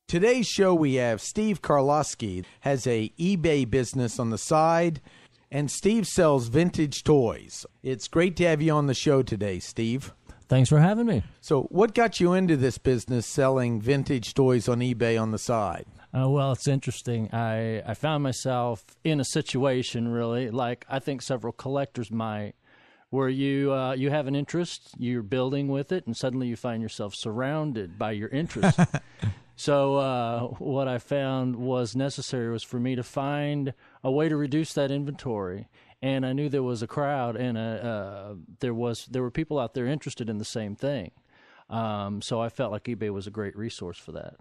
Today's show, we have Steve Karlowski, has a eBay business on the side, and Steve sells vintage toys. It's great to have you on the show today, Steve. Thanks for having me. So what got you into this business selling vintage toys on eBay on the side? Well, it's interesting. I found myself in a situation, really, like I think several collectors might, where you have an interest, you're building with it, and suddenly you find yourself surrounded by your interest. So what I found was necessary was for me to find a way to reduce that inventory. And I knew there was a crowd, and there were people out there interested in the same thing. So I felt like eBay was a great resource for that.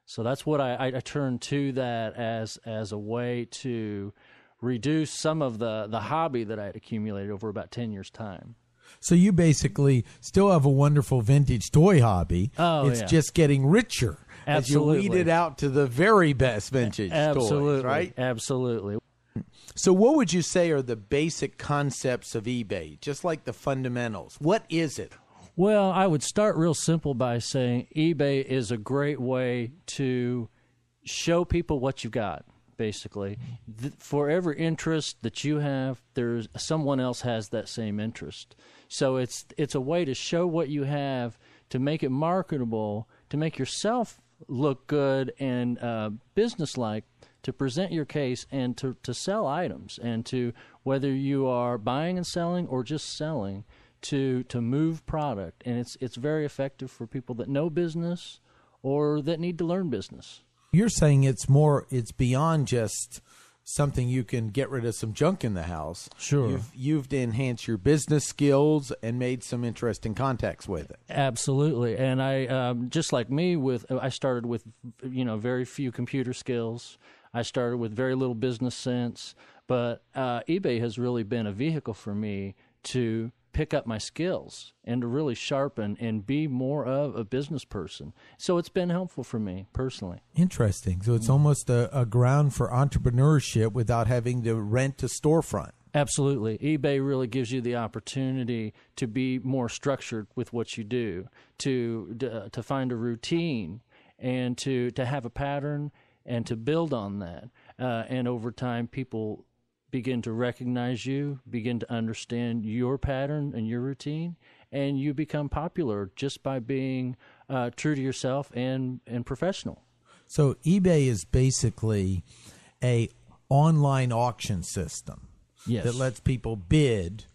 So that's what I turned to that as a way to reduce some of the hobby that I had accumulated over about 10 years' time. So you basically still have a wonderful vintage toy hobby. Oh, it's just getting richer Absolutely. as you weed it out to the very best vintage toys, right? Absolutely. So what would you say are the basic concepts of eBay, just like the fundamentals? What is it? Well, I would start real simple by saying eBay is a great way to show people what you've got, basically. For every interest that you have, there's someone else has that same interest. So it's a way to show what you have, to make it marketable, to make yourself look good and businesslike, to present your case and to sell items, and to, whether you are buying and selling or just selling, to move product. And it's very effective for people that know business or that need to learn business. You're saying it's beyond just something you can get rid of some junk in the house. Sure. You've enhanced your business skills and made some interesting contacts with it. Absolutely. And I, just like me, I started with, very few computer skills. I started with very little business sense, but eBay has really been a vehicle for me to pick up my skills and to really sharpen and be more of a business person. So it's been helpful for me personally. Interesting. So it's almost a ground for entrepreneurship without having to rent a storefront. Absolutely. eBay really gives you the opportunity to be more structured with what you do, to find a routine, and to have a pattern and to build on that. And over time, people begin to recognize you, begin to understand your pattern and your routine, and you become popular just by being true to yourself and professional. So eBay is basically a online auction system. Yes. That lets people bid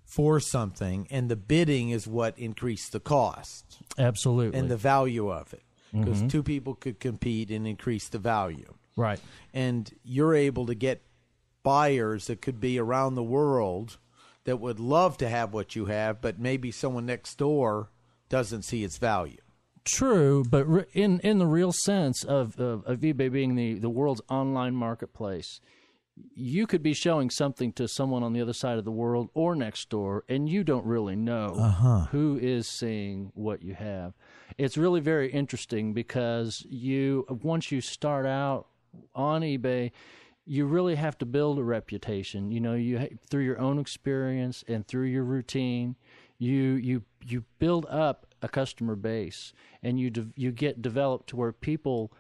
for something, and the bidding is what increased the cost. Absolutely. And the value of it. Because two people could compete and increase the value. Right. And you're able to get buyers that could be around the world that would love to have what you have, but maybe someone next door doesn't see its value. True, but in the real sense of eBay being the world's online marketplace, you could be showing something to someone on the other side of the world or next door, and you don't really know who is seeing what you have. It's really very interesting because once you start out on eBay, you really have to build a reputation. Through your own experience and through your routine, you build up a customer base, and you get developed to where people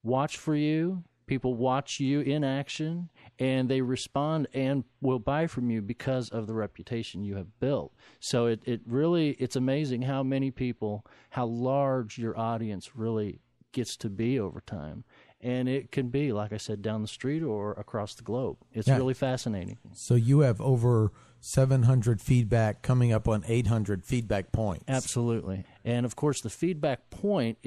watch for you. People watch you in action, and they respond and will buy from you because of the reputation you have built. So it's amazing how large your audience really gets to be over time. And it can be, like I said, down the street or across the globe. It's really fascinating. So you have over 700 feedback, coming up on 800 feedback points. Absolutely. And, of course, the feedback point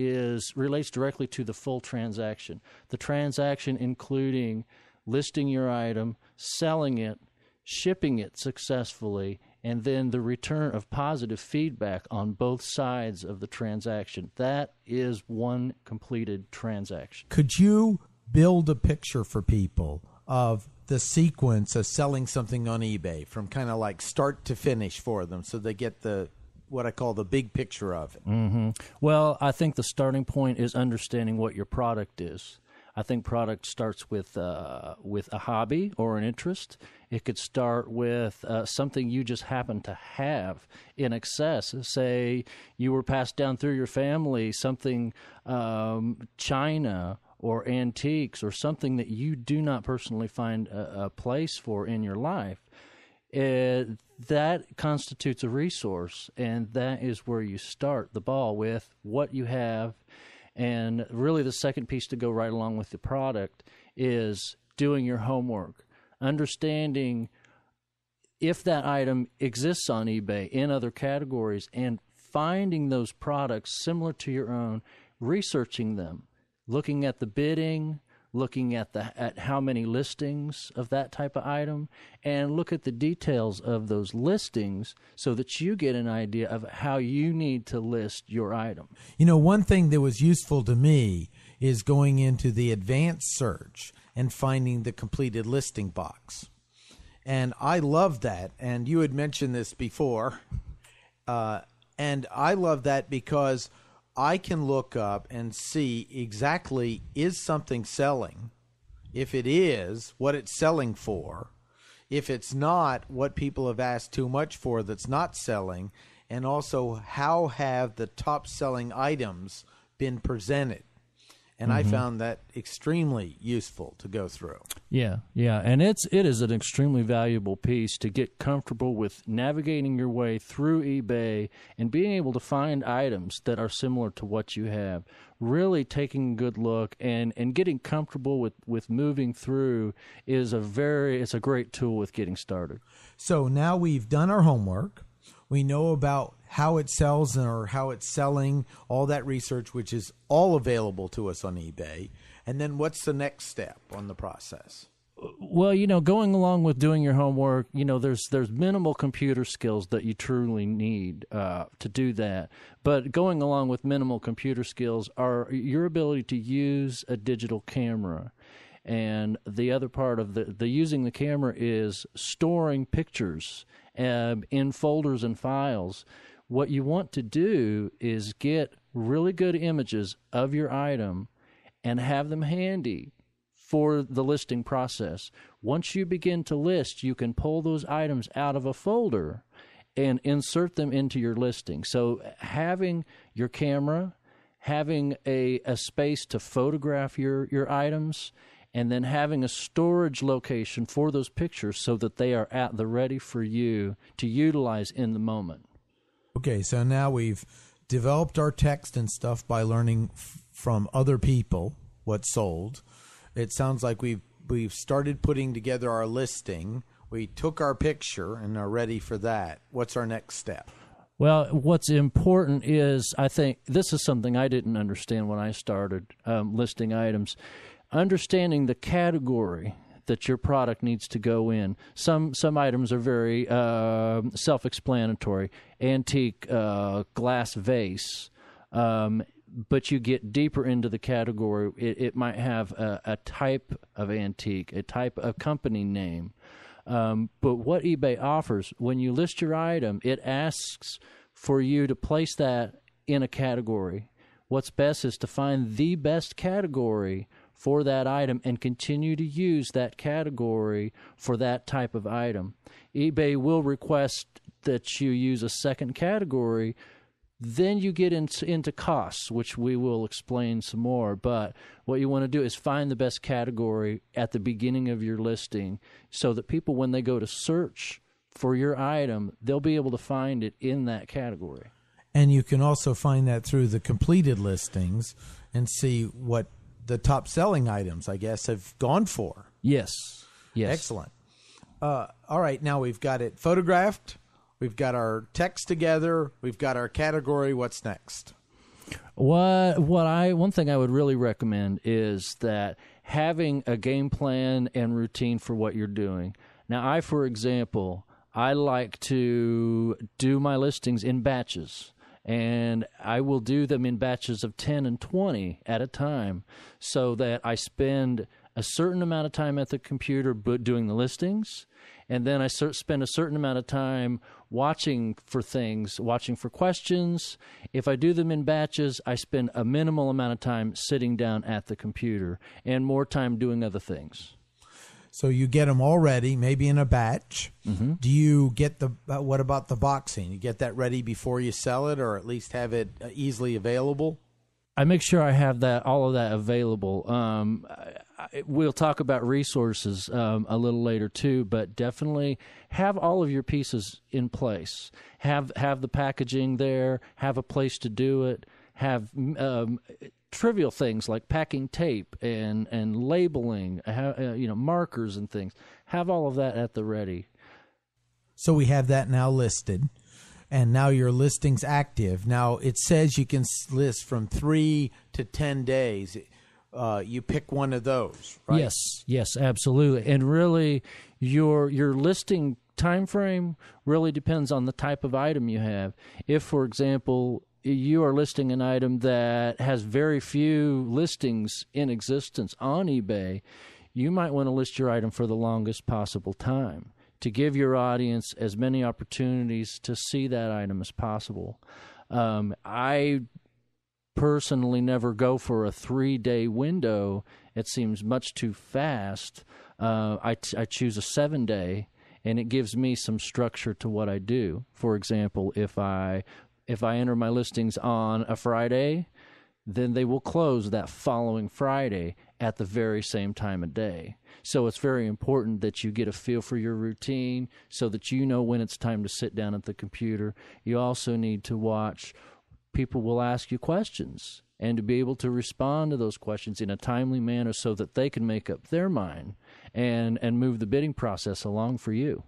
relates directly to the full transaction. The transaction including listing your item, selling it, shipping it successfully, and then the return of positive feedback on both sides of the transaction. That is one completed transaction. Could you build a picture for people of the sequence of selling something on eBay from kind of like start to finish for them so they get what I call the big picture of it? Mm-hmm. Well, I think the starting point is understanding what your product is. I think product starts with a hobby or an interest. It could start with something you just happen to have in excess. Say you were passed down through your family, something china or antiques or something that you do not personally find a place for in your life. That constitutes a resource, and that is where you start the ball with what you have. And really the second piece to go right along with the product is doing your homework, understanding if that item exists on eBay in other categories, and finding those products similar to your own, researching them, looking at the bidding, looking at how many listings of that type of item, and look at the details of those listings so that you get an idea of how you need to list your item. You know, one thing that was useful to me is going into the advanced search and finding the completed listing box. And I love that. And you had mentioned this before. And I love that because I can look up and see exactly, is something selling? If it is, what it's selling for. If it's not, what people have asked too much for that's not selling. And also, how have the top selling items been presented? And I found that extremely useful to go through. Yeah, and it is an extremely valuable piece to get comfortable with navigating your way through eBay and being able to find items that are similar to what you have. Really taking a good look and getting comfortable with moving through it's a great tool with getting started. So now we've done our homework. We know about how it sells or how it's selling, all that research, which is all available to us on eBay. And then what's the next step on the process? Well, going along with doing your homework, there's minimal computer skills that you truly need to do that. But going along with minimal computer skills are your ability to use a digital camera. And the other part of the using the camera is storing pictures in folders and files. What you want to do is get really good images of your item and have them handy for the listing process. Once you begin to list, you can pull those items out of a folder and insert them into your listing. So having your camera, having a space to photograph your items, and then having a storage location for those pictures so that they are at the ready for you to utilize in the moment. Okay, so now we've developed our text and stuff by learning from other people what's sold. It sounds like we've started putting together our listing. We took our picture and are ready for that. What's our next step? Well, what's important is, I think, this is something I didn't understand when I started listing items. Understanding the category that your product needs to go in. Some items are very self-explanatory. Antique glass vase. But you get deeper into the category. It might have a type of antique, a type of company name. But what eBay offers, when you list your item, it asks for you to place that in a category. What's best is to find the best category for that item and continue to use that category for that type of item. eBay will request that you use a second category. Then you get into costs, which we will explain some more. But what you want to do is find the best category at the beginning of your listing so that people, when they go to search for your item, they'll be able to find it in that category. And you can also find that through the completed listings and see what the top selling items, I guess, have gone for. Yes. Excellent. All right, now we've got it photographed. We've got our text together. We've got our category. What's next? One thing I would really recommend is that having a game plan and routine for what you're doing. Now, for example, I like to do my listings in batches. And I will do them in batches of 10 and 20 at a time so that I spend a certain amount of time at the computer doing the listings, And then I spend a certain amount of time watching for things, watching for questions. If I do them in batches, I spend a minimal amount of time sitting down at the computer and more time doing other things. So you get them all ready, maybe in a batch. Mm-hmm. Do you get what about the boxing? You get that ready before you sell it, or at least have it easily available? I make sure I have all of that available. We'll talk about resources a little later too, but definitely have all of your pieces in place. Have the packaging there. Have a place to do it. Have trivial things like packing tape and labeling, markers and things. Have all of that at the ready. So we have that now listed, and now your listing's active. Now it says you can list from 3 to 10 days. You pick one of those, right? Yes, absolutely. And really, your listing time frame really depends on the type of item you have. If, for example, you are listing an item that has very few listings in existence on eBay, you might want to list your item for the longest possible time to give your audience as many opportunities to see that item as possible. I personally never go for a 3-day window. It seems much too fast. I choose a 7-day, and it gives me some structure to what I do. For example, if I enter my listings on a Friday, then they will close that following Friday at the very same time of day. So it's very important that you get a feel for your routine so that you know when it's time to sit down at the computer. You also need to watch. People will ask you questions, and to be able to respond to those questions in a timely manner so that they can make up their mind and move the bidding process along for you.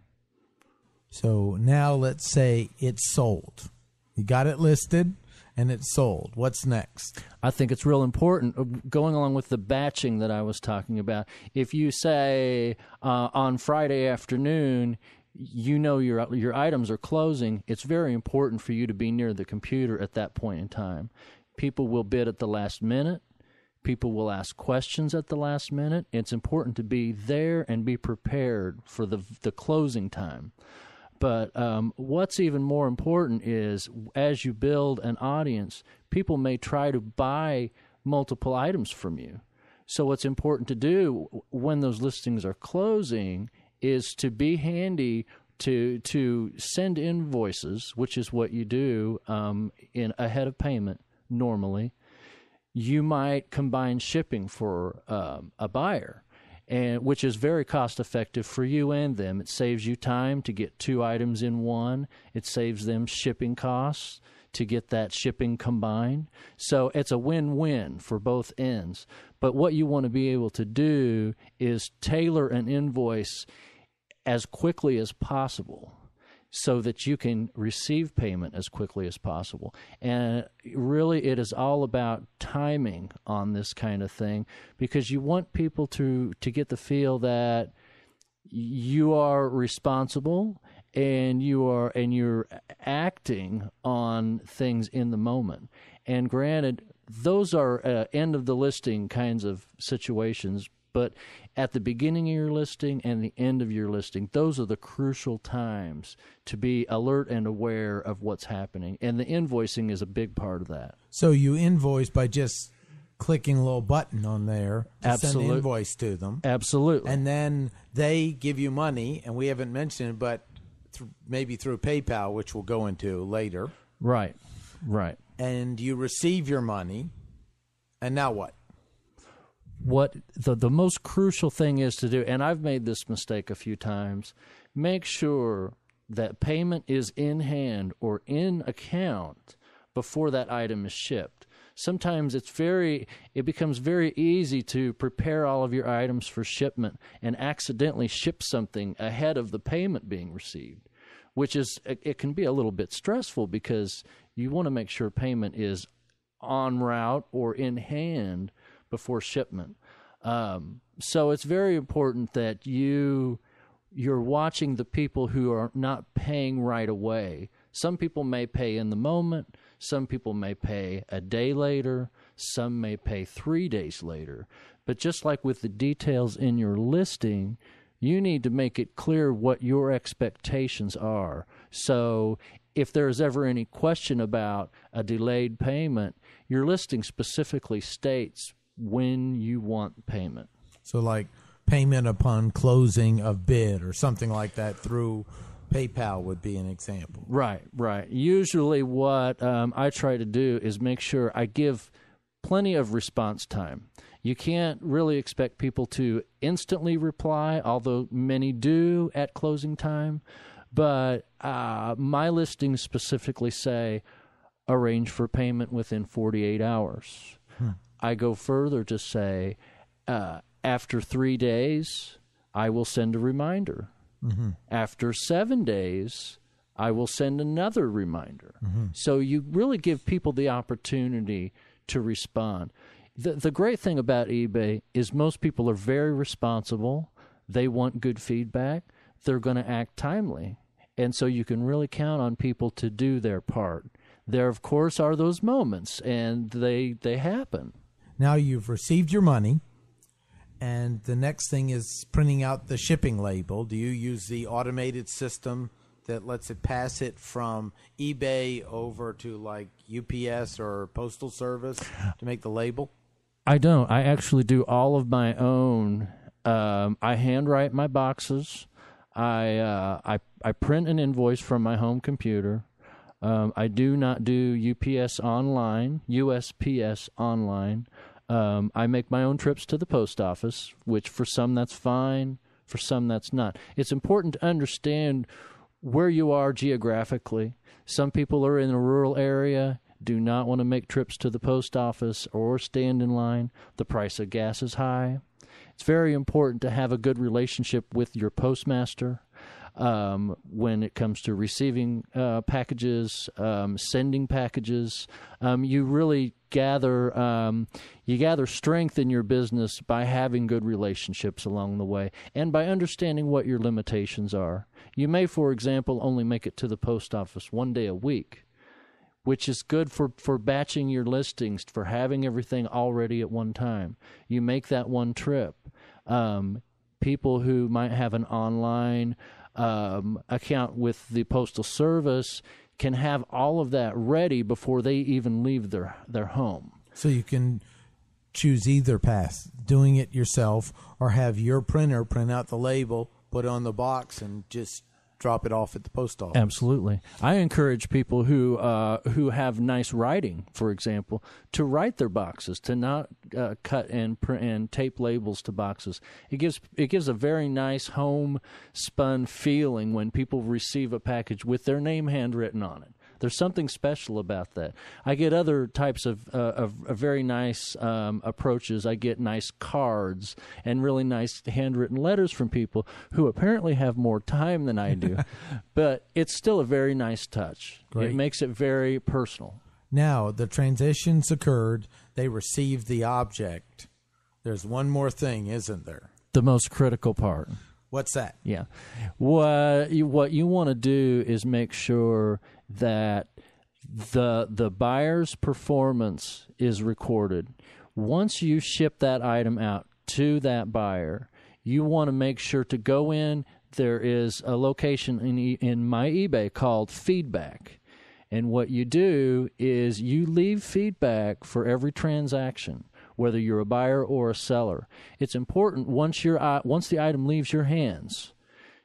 So now let's say it's sold. You got it listed, and it's sold. What's next? I think it's real important, going along with the batching that I was talking about. If you say on Friday afternoon, you know your items are closing, it's very important for you to be near the computer at that point in time. People will bid at the last minute. People will ask questions at the last minute. It's important to be there and be prepared for the closing time. But what's even more important is as you build an audience, people may try to buy multiple items from you. So what's important to do when those listings are closing is to be handy to send invoices, which is what you do in ahead of payment normally. You might combine shipping for a buyer, and which is very cost-effective for you and them. It saves you time to get 2 items in one. It saves them shipping costs to get that shipping combined. So it's a win-win for both ends. But what you want to be able to do is tailor an invoice as quickly as possible so that you can receive payment as quickly as possible. And really, it is all about timing on this kind of thing, because you want people to get the feel that you are responsible and you're acting on things in the moment. And granted, those are end of the listing kinds of situations, but at the beginning of your listing and the end of your listing, those are the crucial times to be alert and aware of what's happening. And the invoicing is a big part of that. So you invoice by just clicking a little button on there to send an invoice to them. Absolutely. And then they give you money, and we haven't mentioned it, but maybe through PayPal, which we'll go into later. Right. And you receive your money, and now what? What the most crucial thing is to do, and I've made this mistake a few times, make sure that payment is in hand or in account before that item is shipped. Sometimes it becomes very easy to prepare all of your items for shipment and accidentally ship something ahead of the payment being received, which it can be a little bit stressful because you want to make sure payment is en route or in hand before shipment. So it's very important that you're watching the people who are not paying right away. Some people may pay in the moment. Some people may pay a day later. Some may pay 3 days later. But just like with the details in your listing, You need to make it clear what your expectations are. So if there's ever any question about a delayed payment, your listing specifically states when you want payment. So like payment upon closing of bid or something like that through PayPal would be an example. Right. Usually what I try to do is make sure I give plenty of response time. You can't really expect people to instantly reply, although many do at closing time. But my listings specifically say arrange for payment within 48 hours. I go further to say after 3 days, I will send a reminder. After 7 days, I will send another reminder. So you really give people the opportunity to respond. The great thing about eBay is most people are very responsible. They want good feedback. They're going to act timely. And so you can really count on people to do their part. There, of course, are those moments, and they happen. Now you've received your money, and the next thing is printing out the shipping label. Do you use the automated system that lets it pass it from eBay over to like UPS or Postal Service to make the label? I don't. I actually do all of my own. I handwrite my boxes. I print an invoice from my home computer. I do not do UPS online, USPS online. I make my own trips to the post office, which for some that's fine, for some that's not. It's important to understand where you are geographically. Some people are in a rural area, do not want to make trips to the post office or stand in line. The price of gas is high. It's very important to have a good relationship with your postmaster when it comes to receiving packages, sending packages. You really gather strength in your business by having good relationships along the way and by understanding what your limitations are. You may, for example, only make it to the post office 1 day a week, which is good for batching your listings, for having everything already at one time. You make that one trip. People who might have an online account with the Postal Service can have all of that ready before they even leave their home. So you can choose either path, doing it yourself or have your printer print out the label, put it on the box, and just drop it off at the post office. Absolutely. I encourage people who have nice writing, for example, to write their boxes, to not cut and print and tape labels to boxes. It gives a very nice homespun feeling when people receive a package with their name handwritten on it. There's something special about that. I get other types of very nice approaches. I get nice cards and really nice handwritten letters from people who apparently have more time than I do. But it's still a very nice touch. Great. It makes it very personal. Now, the transitions occurred. They received the object. There's one more thing, isn't there? The most critical part. What's that? Yeah. What you want to do is make sure that the buyer's performance is recorded. Once you ship that item out to that buyer, you want to make sure to go in. There is a location in my eBay called feedback. And what you do is you leave feedback for every transaction, whether you're a buyer or a seller. It's important once the item leaves your hands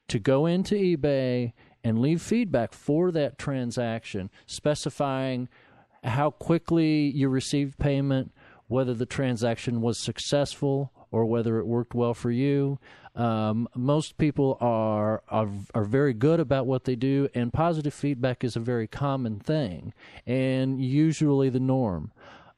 to go into eBay and leave feedback for that transaction, specifying how quickly you received payment, whether the transaction was successful or whether it worked well for you. Most people are very good about what they do, and positive feedback is a very common thing and usually the norm.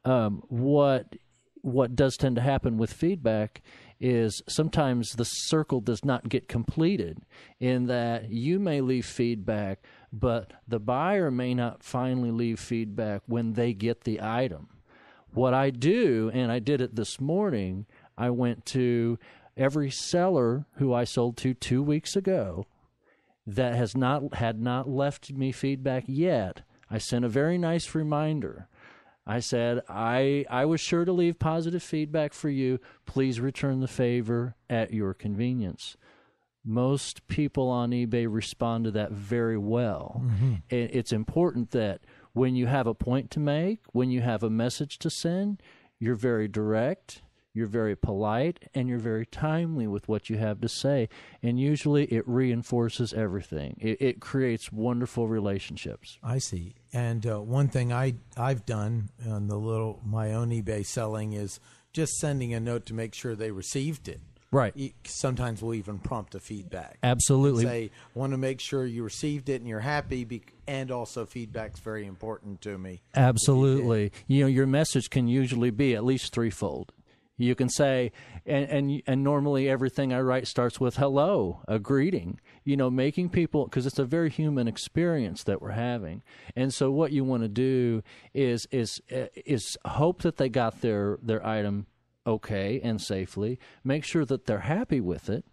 What does tend to happen with feedback is sometimes the circle does not get completed, in that you may leave feedback, but the buyer may not finally leave feedback when they get the item. What I do, and I did it this morning, I went to every seller who I sold to 2 weeks ago that had not left me feedback yet. I sent a very nice reminder. I said, I was sure to leave positive feedback for you. Please return the favor at your convenience. Most people on eBay respond to that very well. And it's important that when you have a point to make, when you have a message to send, you're very direct, you're very polite, and you're very timely with what you have to say. And usually it reinforces everything. It creates wonderful relationships. I see. And one thing I've done on my own eBay selling is just sending a note to make sure they received it. Right. Sometimes we'll even prompt a feedback. Absolutely. Say, want to make sure you received it and you're happy, and also feedback's very important to me. Absolutely. Your message can usually be at least threefold. You can say, and normally everything I write starts with hello, a greeting, making people, because it's a very human experience that we're having. And so what you want to do is hope that they got their item okay and safely, make sure that they're happy with it,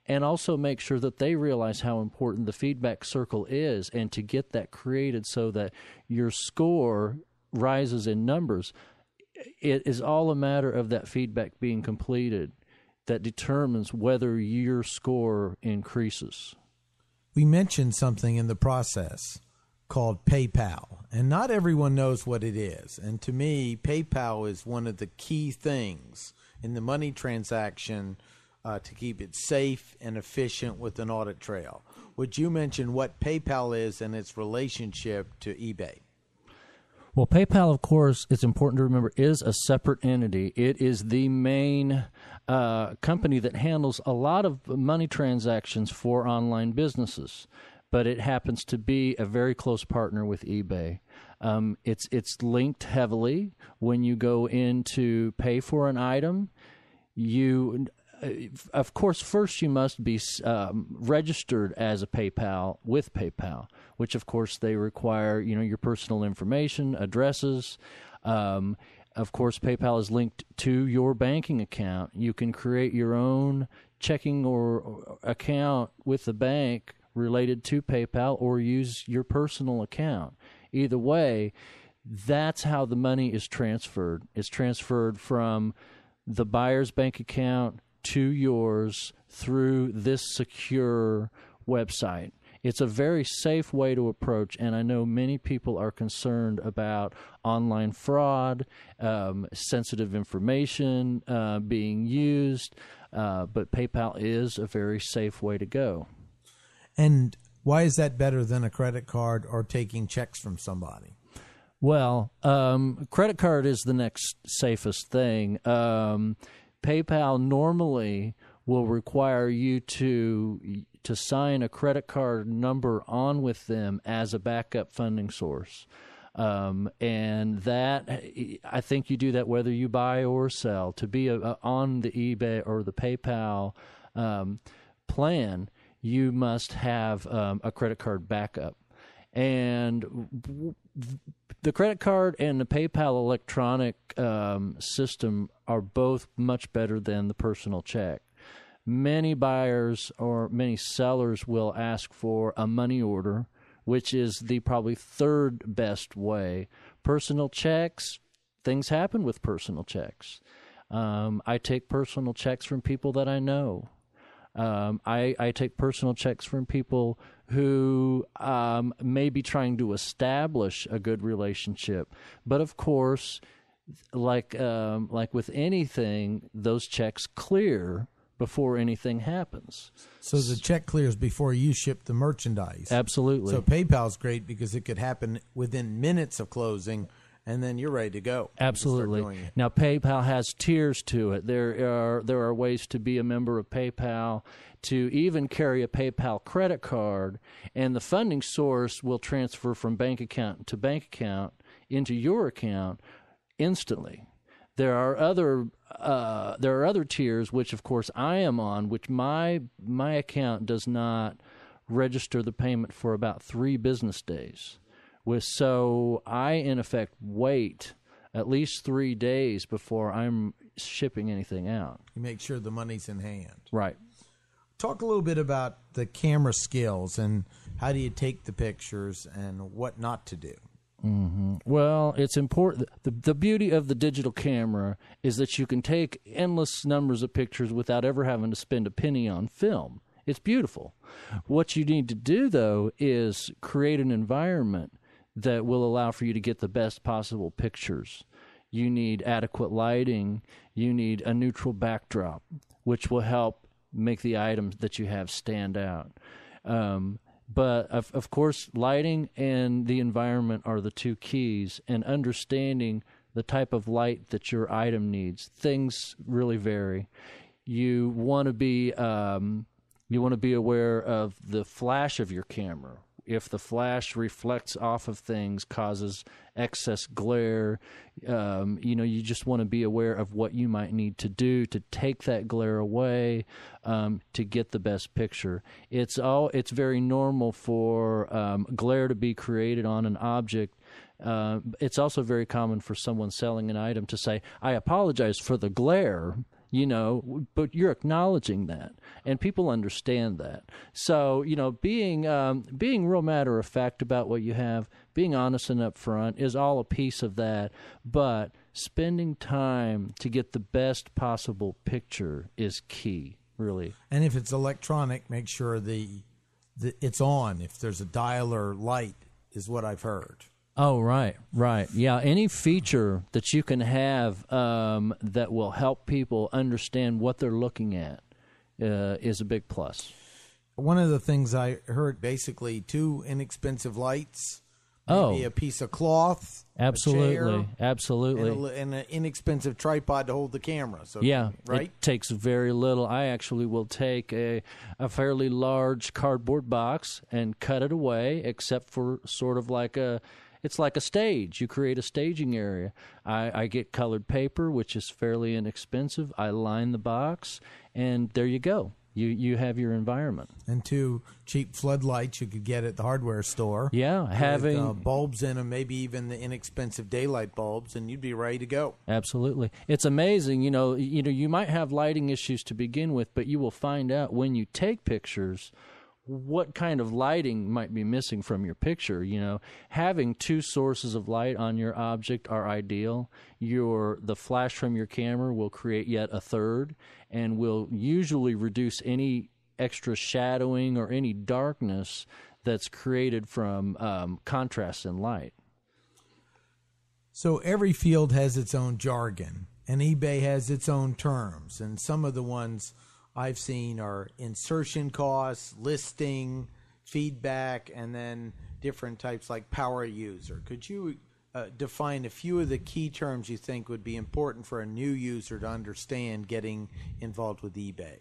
and also make sure that they realize how important the feedback circle is, and to get that created so that your score rises in numbers. It is all a matter of that feedback being completed that determines whether your score increases. We mentioned something in the process called PayPal, and not everyone knows what it is. And to me, PayPal is one of the key things in the money transaction to keep it safe and efficient with an audit trail. Would you mention what PayPal is and its relationship to eBay? Well, PayPal, of course, it's important to remember, is a separate entity. It is the main company that handles a lot of money transactions for online businesses, but it happens to be a very close partner with eBay. It's linked heavily. When you go in to pay for an item, of course, first you must be registered as a PayPal with PayPal, which of course they require, your personal information, addresses. Of course, PayPal is linked to your banking account. You can create your own checking or account with the bank related to PayPal, or use your personal account. Either way, that's how the money is transferred. It's transferred from the buyer's bank account to yours through this secure website. It's a very safe way to approach, and I know many people are concerned about online fraud, sensitive information being used, but PayPal is a very safe way to go. And why is that better than a credit card or taking checks from somebody? Well, credit card is the next safest thing. PayPal normally will require you to sign a credit card number on with them as a backup funding source. And that, I think you do that whether you buy or sell. To be on the eBay or the PayPal plan, you must have a credit card backup. And the credit card and the PayPal electronic system are both much better than the personal check. Many buyers or many sellers will ask for a money order, which is the probably third best way. Personal checks, things happen with personal checks. I take personal checks from people that I know. I take personal checks from people who may be trying to establish a good relationship. But of course, like with anything, those checks clear before anything happens. So the check clears before you ship the merchandise. Absolutely. So PayPal's great because it could happen within minutes of closing, and then you're ready to go. Absolutely. Now, PayPal has tiers to it. There are ways to be a member of PayPal, to even carry a PayPal credit card, and the funding source will transfer from bank account to bank account into your account instantly. There are other tiers, which of course I am on, which my account does not register the payment for about 3 business days. So I, in effect, wait at least 3 days before I'm shipping anything out. You make sure the money's in hand. Right. Talk a little bit about the camera skills and how do you take the pictures and what not to do. Mm-hmm. Well, it's important. The beauty of the digital camera is that you can take endless numbers of pictures without ever having to spend a penny on film. It's beautiful. What you need to do, though, is create an environment that will allow for you to get the best possible pictures. You need adequate lighting. You need a neutral backdrop, which will help make the items that you have stand out. But, of course, lighting and the environment are the two keys, and understanding the type of light that your item needs. Things really vary. You want to be aware of the flash of your camera. If the flash reflects off of things, causes excess glare, you just want to be aware of what you might need to do to take that glare away, to get the best picture. It's very normal for glare to be created on an object. It's also very common for someone selling an item to say, "I apologize for the glare," but you're acknowledging that, and people understand that. So, being real matter of fact about what you have, being honest and upfront is all a piece of that. But spending time to get the best possible picture is key, really. And if it's electronic, make sure it's on. If there's a dial or light, is what I've heard. Oh, right. Yeah, any feature that you can have that will help people understand what they're looking at is a big plus. One of the things I heard, basically 2 inexpensive lights, maybe a piece of cloth, absolutely, a chair, absolutely, and an inexpensive tripod to hold the camera. So, yeah, right? It takes very little. I actually will take a fairly large cardboard box and cut it away, except for sort of like it's like a stage. You create a staging area. I get colored paper, which is fairly inexpensive. I line the box, and there you go. You have your environment. And 2 cheap floodlights you could get at the hardware store. Yeah, having with, bulbs in them, maybe even the inexpensive daylight bulbs, and you'd be ready to go. Absolutely. It's amazing. You might have lighting issues to begin with, but you will find out when you take pictures what kind of lighting might be missing from your picture. Having 2 sources of light on your object are ideal. The flash from your camera will create yet a third, and will usually reduce any extra shadowing or any darkness that's created from contrast in light. So every field has its own jargon, and eBay has its own terms, and some of the ones I've seen are insertion costs, listing, feedback, and then different types like power user. Could you define a few of the key terms you think would be important for a new user to understand getting involved with eBay?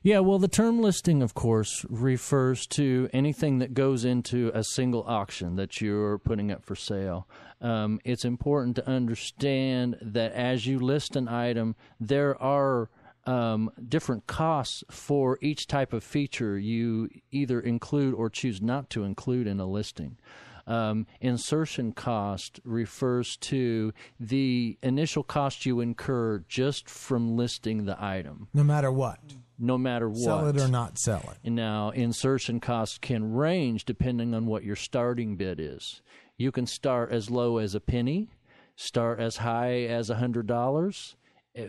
Yeah, well, the term listing, of course, refers to anything that goes into a single auction that you're putting up for sale. It's important to understand that as you list an item, there are different costs for each type of feature you either include or choose not to include in a listing. Insertion cost refers to the initial cost you incur just from listing the item. No matter what. No matter what. Sell it or not sell it. Now, insertion costs can range depending on what your starting bid is. You can start as low as a penny, start as high as $100,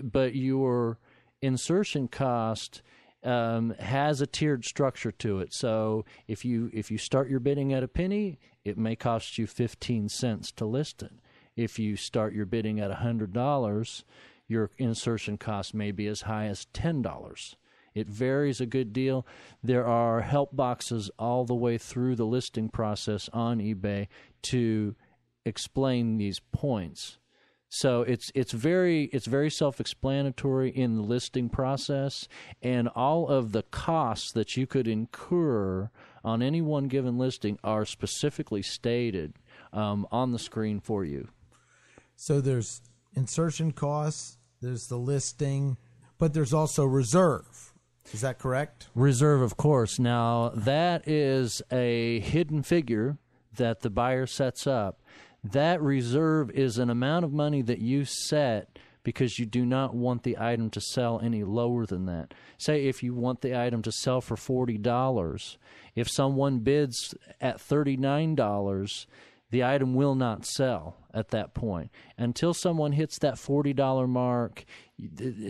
but your insertion cost has a tiered structure to it. So if you start your bidding at a penny, it may cost you 15 cents to list it. If you start your bidding at $100, your insertion cost may be as high as $10. It varies a good deal. There are help boxes all the way through the listing process on eBay to explain these points. So it's very self-explanatory in the listing process, and all of the costs that you could incur on any one given listing are specifically stated on the screen for you. So there's insertion costs, there's the listing, but there's also reserve. Is that correct? Reserve, of course. Now, that is a hidden figure that the buyer sets up. That reserve is an amount of money that you set because you do not want the item to sell any lower than that. Say if you want the item to sell for $40, if someone bids at $39, the item will not sell at that point. Until someone hits that $40 mark,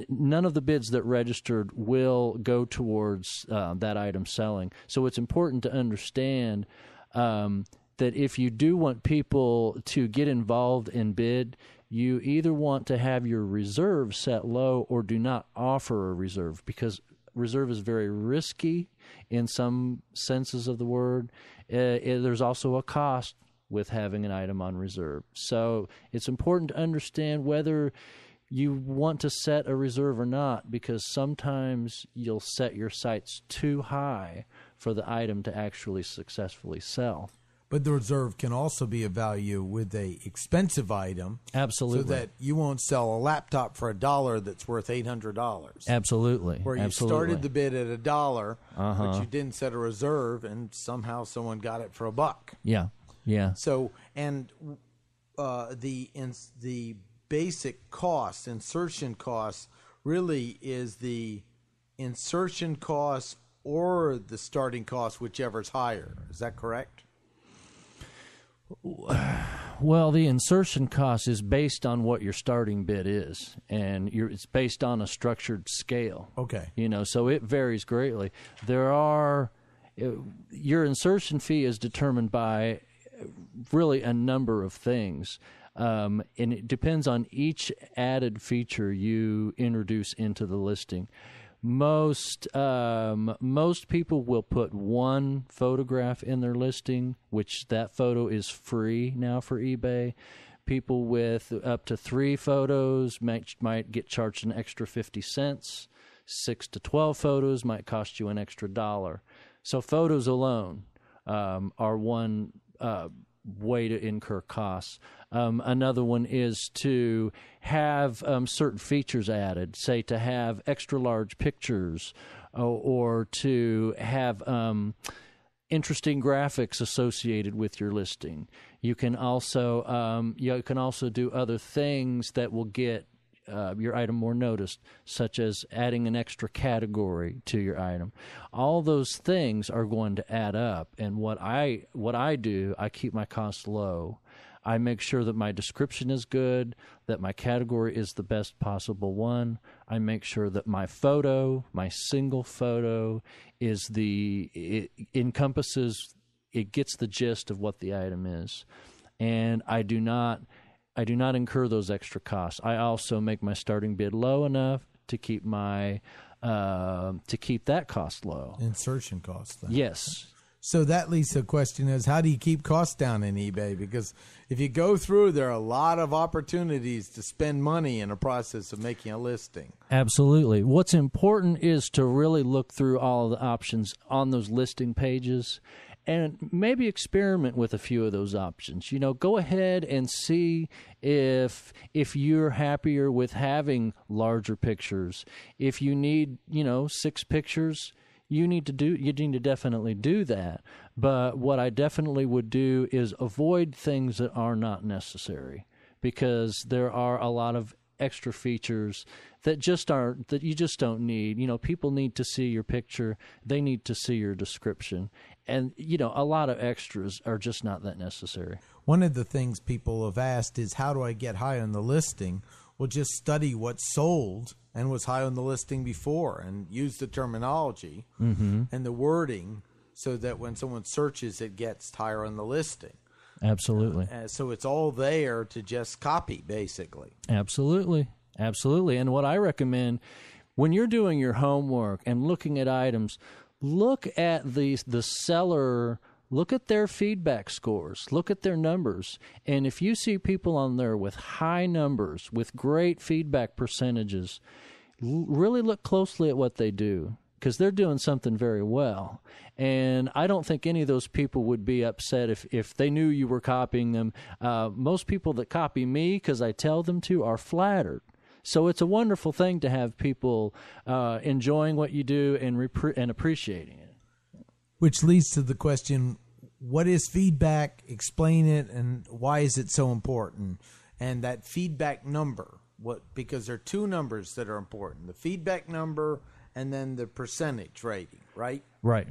none of the bids that registered will go towards that item selling. So it's important to understand that if you do want people to get involved in bid, you either want to have your reserve set low or do not offer a reserve, because reserve is very risky in some senses of the word. There's also a cost with having an item on reserve. So it's important to understand whether you want to set a reserve or not, because sometimes you'll set your sights too high for the item to actually successfully sell. But the reserve can also be a value with a expensive item. Absolutely. So that you won't sell a laptop for $1 that's worth $800. Absolutely. Where you Absolutely. started the bid at $1, but you didn't set a reserve, and somehow someone got it for $1. Yeah. Yeah. So, and the basic cost, insertion cost, really is the insertion cost or the starting cost, whichever's higher. Is that correct? Well, the insertion cost is based on what your starting bid is, and it's based on a structured scale. Okay. So it varies greatly. Your insertion fee is determined by really a number of things, and it depends on each added feature you introduce into the listing. Most people will put one photograph in their listing, which that photo is free now for eBay. People with up to 3 photos might get charged an extra 50 cents. 6 to 12 photos might cost you an extra $1. So photos alone are one way to incur costs. Another one is to have certain features added, say to have extra large pictures, or to have interesting graphics associated with your listing. You can also do other things that will get your item more noticed, such as adding an extra category to your item. All those things are going to add up, and what I do, I keep my costs low. I make sure that my description is good, that my category is the best possible one. I make sure that my single photo it encompasses, it gets the gist of what the item is. And I do not incur those extra costs. I also make my starting bid low enough to keep that cost low. Insertion cost, then. Yes. So that leads to the question is, how do you keep costs down in eBay? Because if you go through, there are a lot of opportunities to spend money in a process of making a listing. Absolutely. What's important is to really look through all of the options on those listing pages and maybe experiment with a few of those options. Go ahead and see if you're happier with having larger pictures. If you need, 6 pictures, you need to definitely do that. But what I definitely would do is avoid things that are not necessary, because there are a lot of extra features that you just don't need. People need to see your picture. They need to see your description. And, a lot of extras are just not that necessary. One of the things people have asked is, how do I get high on the listing? Well, just study what's sold and was high on the listing before, and use the terminology and the wording so that when someone searches, it gets higher on the listing. Absolutely. So it's all there to just copy, basically. Absolutely. And what I recommend, when you're doing your homework and looking at items, look at the seller. Look at their feedback scores. Look at their numbers. And if you see people on there with high numbers, with great feedback percentages, really look closely at what they do, because they're doing something very well. And I don't think any of those people would be upset if they knew you were copying them. Most people that copy me because I tell them to are flattered. So it's a wonderful thing to have people enjoying what you do and appreciating it. Which leads to the question, what is feedback? Explain it, and why is it so important? And that feedback number, because there are 2 numbers that are important, the feedback number and then the percentage rating, right? Right.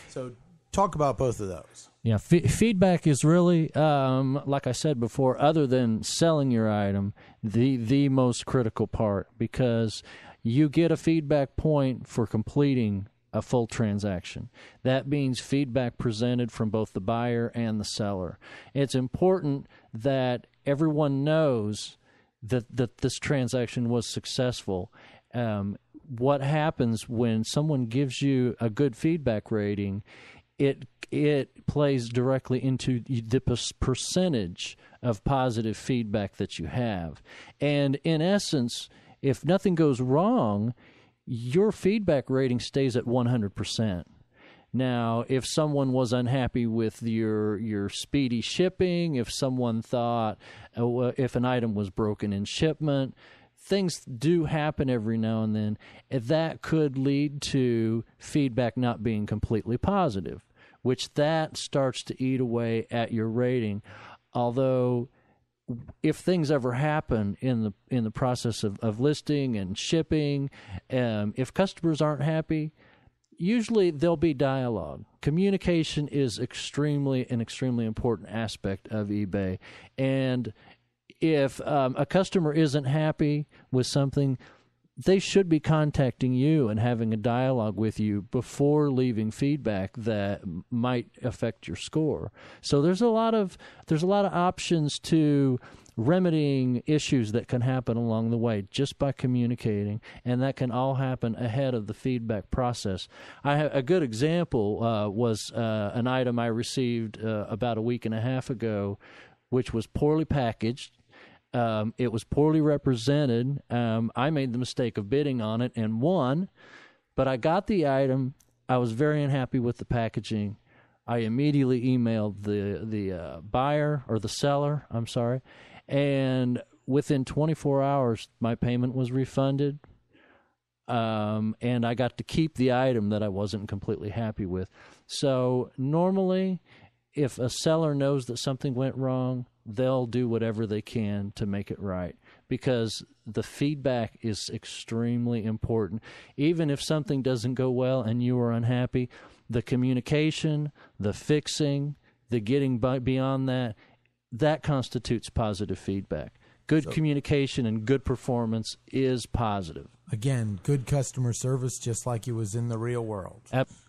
So Talk about both of those. Yeah, feedback is really, like I said before, other than selling your item, the most critical part, because you get a feedback point for completing a full transaction. That means feedback presented from both the buyer and the seller. It's important that everyone knows that this transaction was successful. What happens when someone gives you a good feedback rating, it plays directly into the percentage of positive feedback that you have. And in essence, if nothing goes wrong, your feedback rating stays at 100%. Now, if someone was unhappy with your speedy shipping, if someone thought if an item was broken in shipment, things do happen every now and then. That could lead to feedback not being completely positive, which that starts to eat away at your rating. Although, if things ever happen in the process of listing and shipping, if customers aren't happy, usually there'll be dialogue. Communication is an extremely important aspect of eBay. And if a customer isn't happy with something, they should be contacting you and having a dialogue with you before leaving feedback that might affect your score. So there's a lot of options to remedying issues that can happen along the way just by communicating, and that can all happen ahead of the feedback process. A good example was an item I received about a week and a half ago, which was poorly packaged. It was poorly represented. I made the mistake of bidding on it and won, but I got the item. I was very unhappy with the packaging. I immediately emailed the buyer, or the seller, I'm sorry, and within 24 hours, my payment was refunded, and I got to keep the item that I wasn't completely happy with. So normally, if a seller knows that something went wrong, they'll do whatever they can to make it right, because the feedback is extremely important. Even if something doesn't go well and you are unhappy, the communication, the fixing, the getting beyond that constitutes positive feedback. Good communication and good performance is positive. Again, good customer service, just like it was in the real world.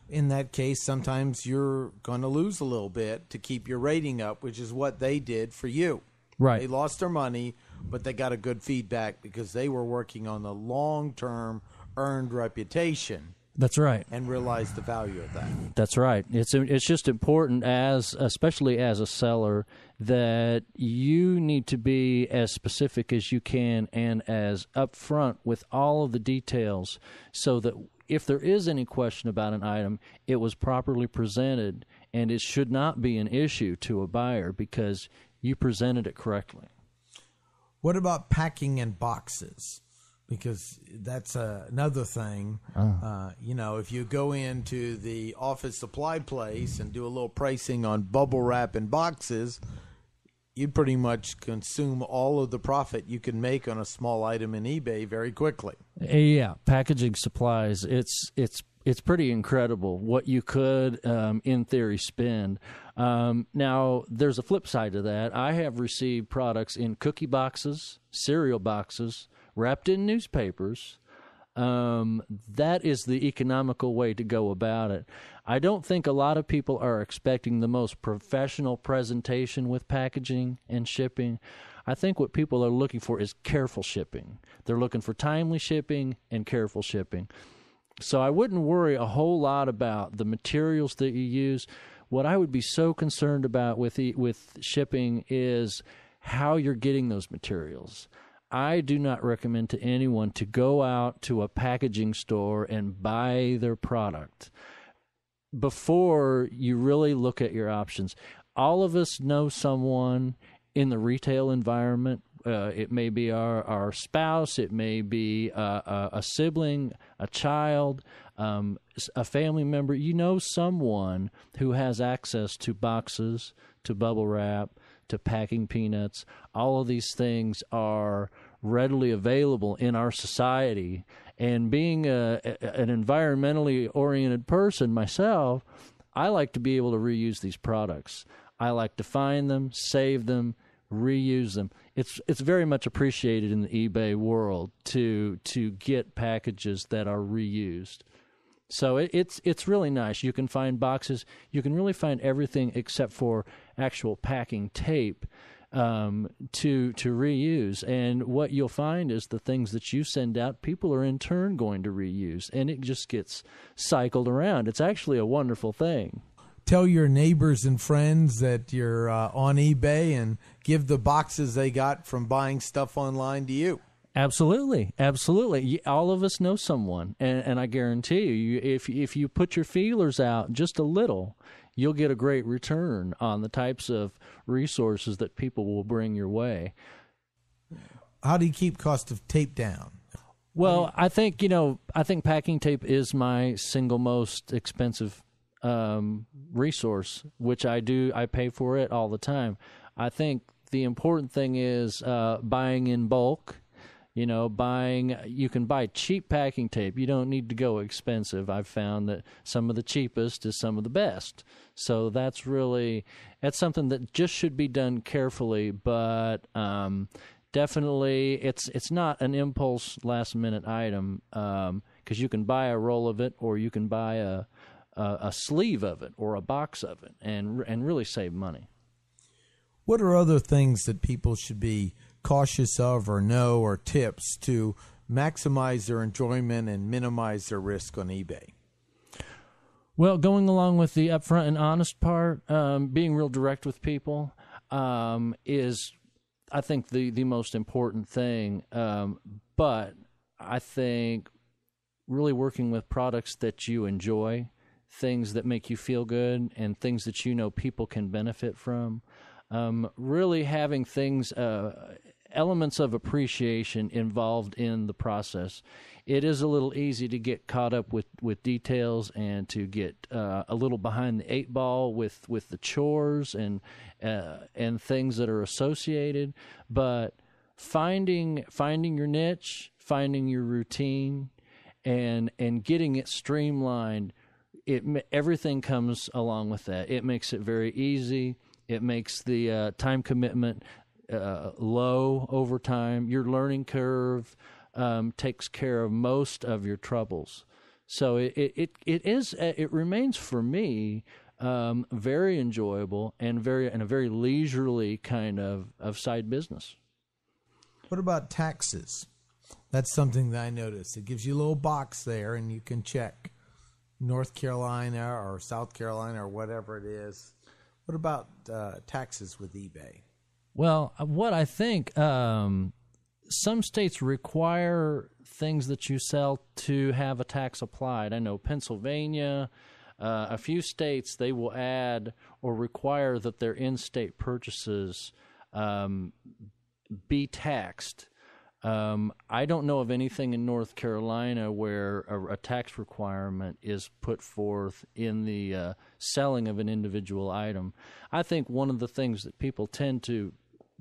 In that case, sometimes you're going to lose a little bit to keep your rating up, which is what they did for you. Right. They lost their money, but they got a good feedback because they were working on the long-term earned reputation. That's right. And realized the value of that. That's right. It's just important, especially as a seller, that you need to be as specific as you can and as upfront with all of the details, so that if there is any question about an item, it was properly presented, and it should not be an issue to a buyer because you presented it correctly. What about packing in boxes? Because that's another thing. If you go into the office supply place and do a little pricing on bubble wrap and boxes, you'd pretty much consume all of the profit you can make on a small item in eBay very quickly. Yeah, packaging supplies, it's pretty incredible what you could, in theory, spend. Now, there's a flip side to that. I have received products in cookie boxes, cereal boxes, wrapped in newspapers. That is the economical way to go about it. I don't think a lot of people are expecting the most professional presentation with packaging and shipping. I think what people are looking for is careful shipping. They're looking for timely shipping and careful shipping. So I wouldn't worry a whole lot about the materials that you use. What I would be so concerned about with shipping is how you're getting those materials. I do not recommend to anyone to go out to a packaging store and buy their product before you really look at your options. All of us know someone in the retail environment. It may be our spouse, it may be a sibling, a child, a family member. You know someone who has access to boxes, to bubble wrap, to packing peanuts. All of these things are readily available in our society. And being an environmentally oriented person myself, I like to be able to reuse these products. I like to find them, save them, reuse them. It's very much appreciated in the eBay world to get packages that are reused. So it's really nice. You can find boxes. You can really find everything except for actual packing tape to reuse. And what you'll find is the things that you send out, people are in turn going to reuse, and it just gets cycled around. It's actually a wonderful thing. Tell your neighbors and friends that you're on eBay and give the boxes they got from buying stuff online to you. Absolutely, absolutely. All of us know someone, and I guarantee you, if you put your feelers out just a little, you'll get a great return on the types of resources that people will bring your way. How do you keep cost of tape down? Well, I think packing tape is my single most expensive resource, which I pay for it all the time. I think the important thing is buying in bulk. You can buy cheap packing tape. You don't need to go expensive. I've found that some of the cheapest is some of the best. So that's something that just should be done carefully, but definitely it's not an impulse last minute item, because you can buy a roll of it, or you can buy a sleeve of it or a box of it and really save money. What are other things that people should be cautious of or know, or tips to maximize their enjoyment and minimize their risk on eBay? Well, going along with the upfront and honest part, being real direct with people is, I think, the most important thing. But I think really working with products that you enjoy, things that make you feel good, and things that people can benefit from. Really having things, elements of appreciation involved in the process. It is a little easy to get caught up with details and to get a little behind the eight ball with the chores and things that are associated. But finding your niche, finding your routine, and getting it streamlined, everything comes along with that. It makes it very easy. It makes the time commitment low over time. Your learning curve takes care of most of your troubles. So it remains for me very enjoyable and a very leisurely kind of side business. What about taxes? That's something that I noticed. It gives you a little box there, and you can check North Carolina or South Carolina or whatever it is. What about taxes with eBay? Well, what I think, some states require things that you sell to have a tax applied. I know Pennsylvania, a few states, they will add or require that their in-state purchases be taxed. I don't know of anything in North Carolina where a tax requirement is put forth in the selling of an individual item. I think one of the things that people tend to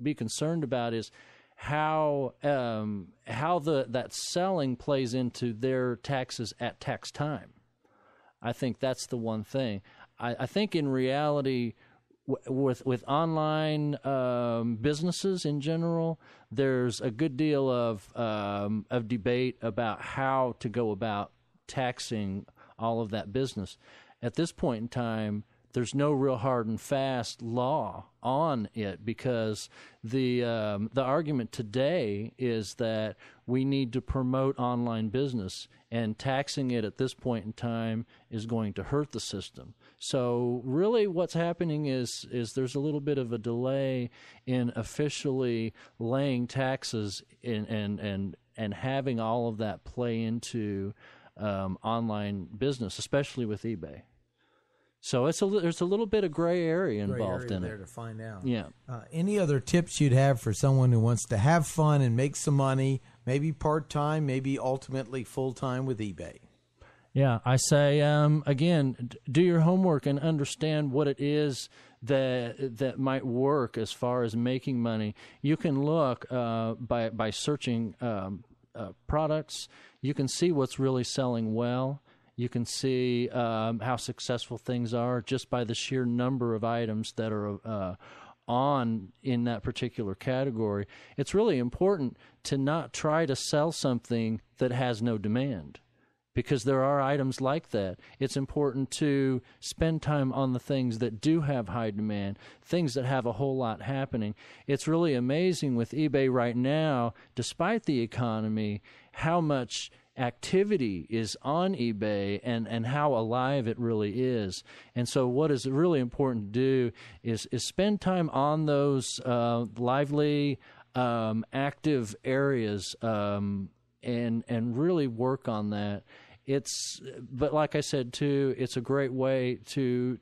be concerned about is how that selling plays into their taxes at tax time. I think that's the one thing. I think in reality, with online businesses in general, there's a good deal of debate about how to go about taxing all of that business. At this point in time, there's no real hard and fast law on it, because the argument today is that we need to promote online business, and taxing it at this point in time is going to hurt the system. So really what's happening is there's a little bit of a delay in officially laying taxes and having all of that play into online business, especially with eBay. So there's a little bit of gray area involved in it. There to find out. Yeah. Any other tips you'd have for someone who wants to have fun and make some money, maybe part-time, maybe ultimately full-time with eBay? Yeah, I say, again, do your homework and understand what it is that might work as far as making money. You can look by searching products. You can see what's really selling well. You can see how successful things are just by the sheer number of items that are on in that particular category. It's really important to not try to sell something that has no demand, because there are items like that. It's important to spend time on the things that do have high demand, things that have a whole lot happening. It's really amazing with eBay right now, despite the economy, how much activity is on eBay and how alive it really is. And so what is really important to do is spend time on those lively, active areas and really work on that. But like I said too, it's a great way to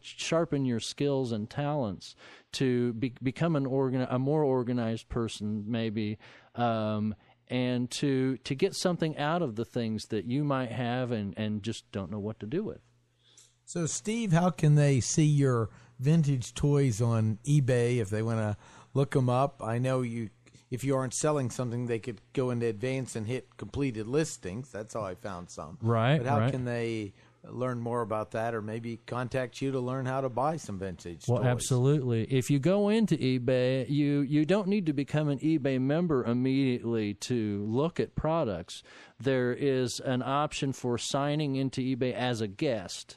sharpen your skills and talents to become a more organized person, maybe, and to get something out of the things that you might have and just don't know what to do with. So, Steve, how can they see your vintage toys on eBay if they want to look them up? I know if you aren't selling something, they could go into advance and hit completed listings. That's how I found some. Right. But how can they learn more about that, or maybe contact you to learn how to buy some vintage toys? Well, absolutely. If you go into eBay, you don't need to become an eBay member immediately to look at products. There is an option for signing into eBay as a guest,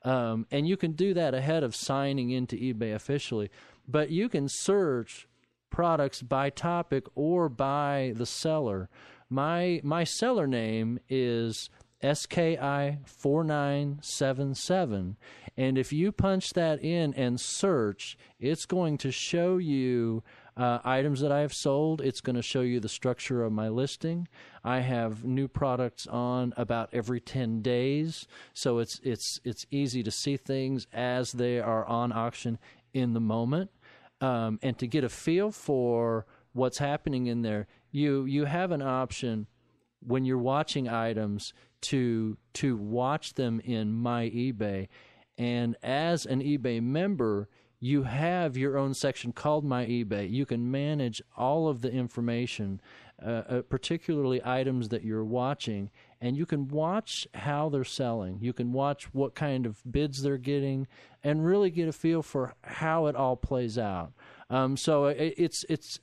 and you can do that ahead of signing into eBay officially. But you can search products by topic or by the seller. My seller name is SKI4977, and if you punch that in and search, it's going to show you items that I have sold. It's going to show you the structure of my listing. I have new products on about every 10 days, so it's easy to see things as they are on auction in the moment. And to get a feel for what's happening in there, you have an option when you're watching items to watch them in My eBay. And as an eBay member, you have your own section called My eBay. You can manage all of the information, particularly items that you're watching, and you can watch how they're selling. You can watch what kind of bids they're getting and really get a feel for how it all plays out. So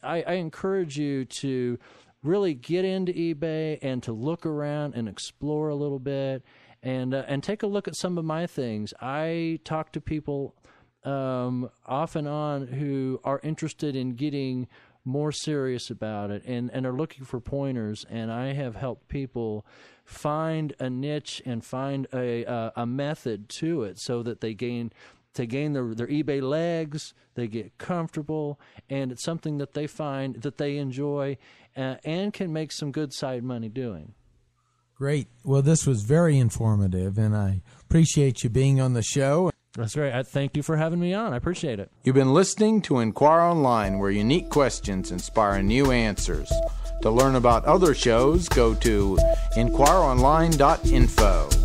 I encourage you to really get into eBay and to look around and explore a little bit and take a look at some of my things. I talk to people off and on who are interested in getting more serious about it and are looking for pointers, and I have helped people find a niche and find a method to it so that they gain their eBay legs, they get comfortable, and it's something that they find that they enjoy and can make some good side money doing. Great. Well, this was very informative, and I appreciate you being on the show. That's great. Thank you for having me on. I appreciate it. You've been listening to Inquire Online, where unique questions inspire new answers. To learn about other shows, go to inquireonline.info.